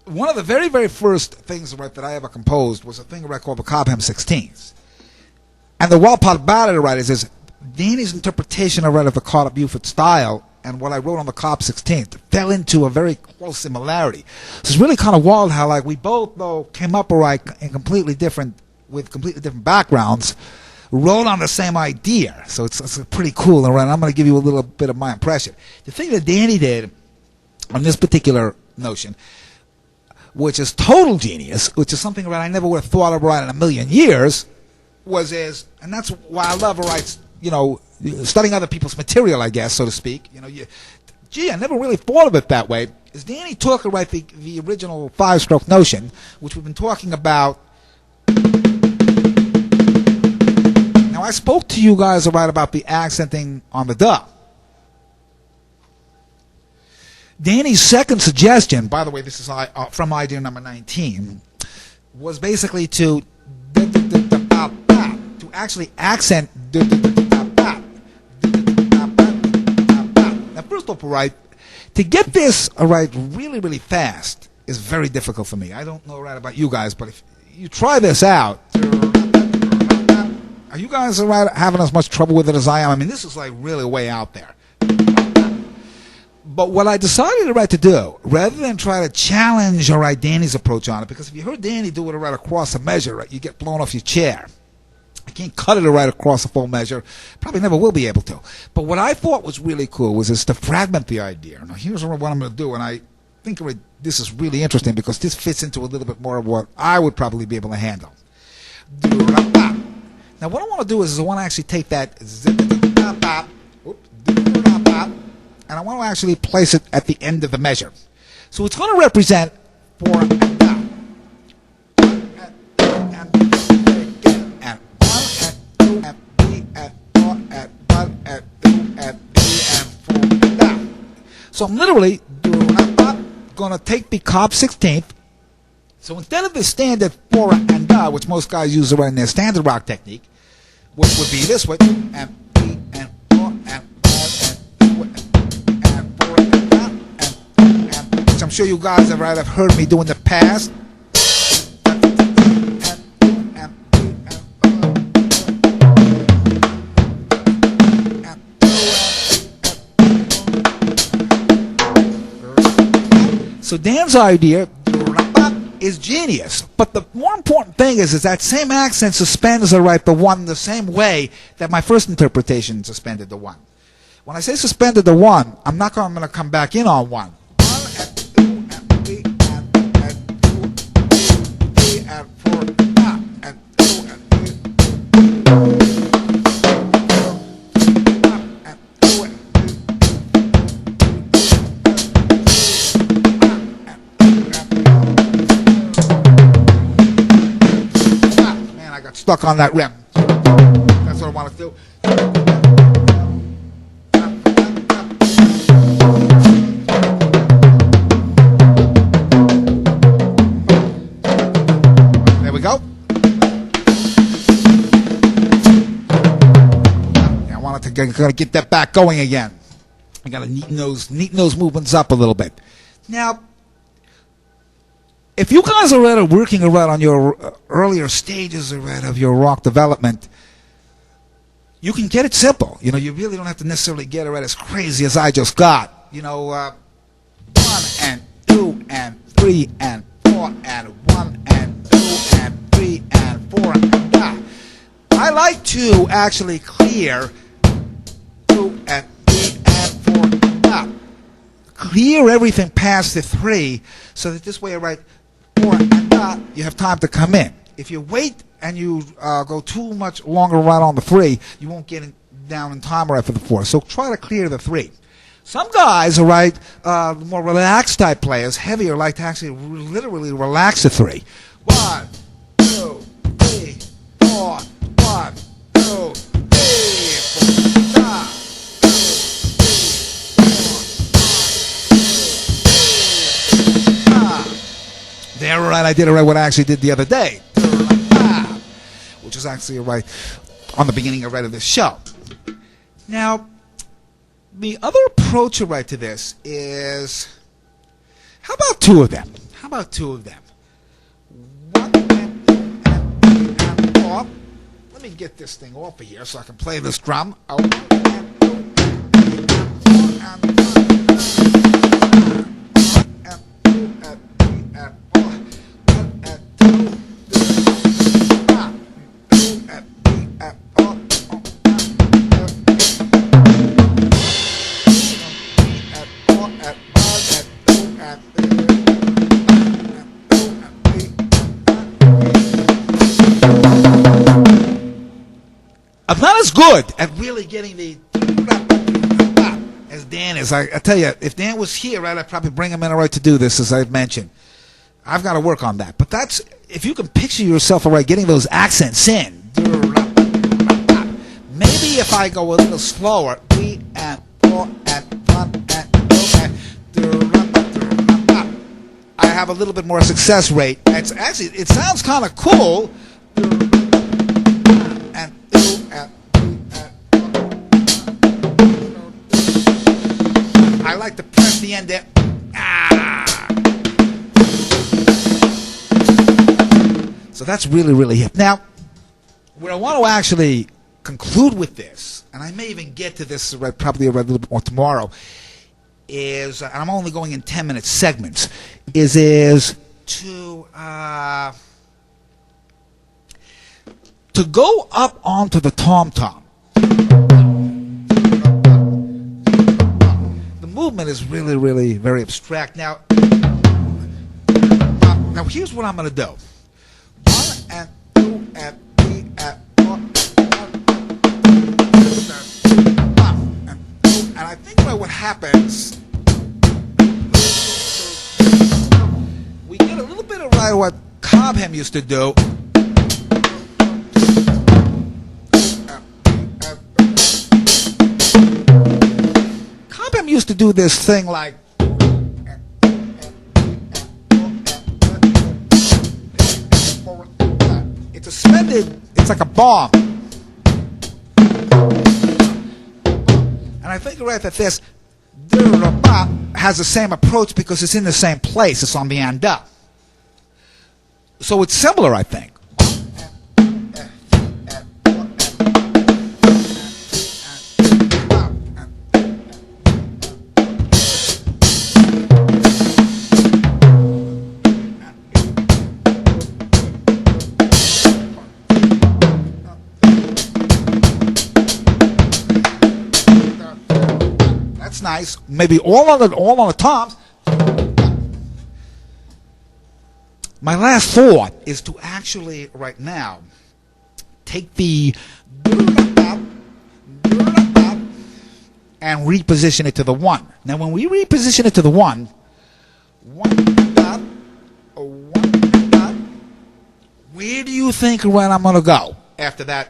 one of the very, very first things, right, that I ever composed was a thing, right, called the Cobb 16th. And the wild part about it, right, is Danny's interpretation of, right, of the Carter Buford style and what I wrote on the Cobb 16th fell into a very close similarity. So it's really kind of wild how, like, we both, though, came up, right, in completely different backgrounds, wrote on the same idea. So it's pretty cool. And I'm going to give you a little bit of my impression. The thing that Danny did on this particular notion, which is total genius, which is something that I never would have thought of right in a million years, and that's why I love, right, you know, studying other people's material, I guess, so to speak. You know, I never really thought of it that way. Is Danny took, right, the original 5-stroke notion, which we've been talking about. Now, I spoke to you guys, right, about the accenting on the duh. Danny's second suggestion, by the way, this is from idea number 19, was basically to actually accent. Now, first off, right, to get this, right, really, really fast is very difficult for me. I don't know, right, about you guys, but if you try this out, are you guys, right, having as much trouble with it as I am? I mean, this is like really way out there. But what I decided, right, to do, rather than try to challenge, all right, Danny's approach on it, because if you heard Danny do it right across a measure, right, you get blown off your chair. I can't cut it right across a full measure. Probably never will be able to. But what I thought was really cool was to fragment the idea. Now, here's what I'm going to do, and I think this is really interesting because this fits into a little bit more of what I would probably be able to handle. Now, what I want to do is I want to actually take that and I want to actually place it at the end of the measure. So it's going to represent 4 and down. And 1 and 2 and 3 and 4 and 1 and 2 and 3 and 4 and down. So I'm literally going to take the Cobb 16th. So instead of the standard 4 and da, which most guys use in their standard rock technique, which would be this way, and 3 and 4 and 5 and 4 and da, and which I'm sure you guys have heard me do in the past. So Dan's idea is genius, but the more important thing is that same accent suspends the one the same way that my first interpretation suspended the one. When I say suspended the one, I'm going to come back in on one. 1 and 2 and 3 and 2 and 4 and 2 and 3. Stuck on that rim. That's what I want to do. There we go. Yeah, I wanted to get that back going again. I got to neaten those movements up a little bit. Now, if you guys are working on your earlier stages of your rock development, you can get it simple. You know, you really don't have to necessarily get it as crazy as I just got. You know, 1 and 2 and 3 and 4 and 1 and 2 and 3 and 4 and da. I like to actually clear 2 and 3 and 4 and da. Clear everything past the 3 so that this way, 4 and da, you have time to come in. If you wait and you go too much longer right on the 3, you won't get down in time right for the 4. So try to clear the 3. Some guys are more relaxed type players, heavier, like to actually literally relax the 3. 1, 2, 3, 4, 1, 2, 3, 4, da. There, right, I did it what I actually did the other day, which is actually on the beginning of this show. Now, the other approach to this is, how about 2 of them? How about two of them? One and off. Let me get this thing off of here so I can play this drum. I'm not as good at really getting the as Dan is. I tell you, if Dan was here, right, I'd probably bring him in all right to do this, as I've mentioned. I've got to work on that. But that's, if you can picture yourself, all right, getting those accents in. Maybe if I go a little slower. I have a little bit more success rate. It's actually, it sounds kind of cool. I like to press the end there. So that's really, really hip. Now, where I want to actually conclude with this, and I may even get to this probably a little bit more tomorrow, is, and I'm only going in 10-minute segments, is to go up onto the Tomtom. The movement is really, really very abstract. Now here's what I'm going to do. 1 and 2 and 3 and 4 and I think about what happens. We get a little bit of what Cobb used to do. Cobb used to do this thing like. It's a suspended, it's like a bomb. And I think right that this has the same approach because it's in the same place, it's on the end up. So it's similar, I think. That's nice. Maybe all on the toms. My last thought is to actually, right now, take the and reposition it to the 1. Now, when we reposition it to the 1, where do you think I'm going to go after that?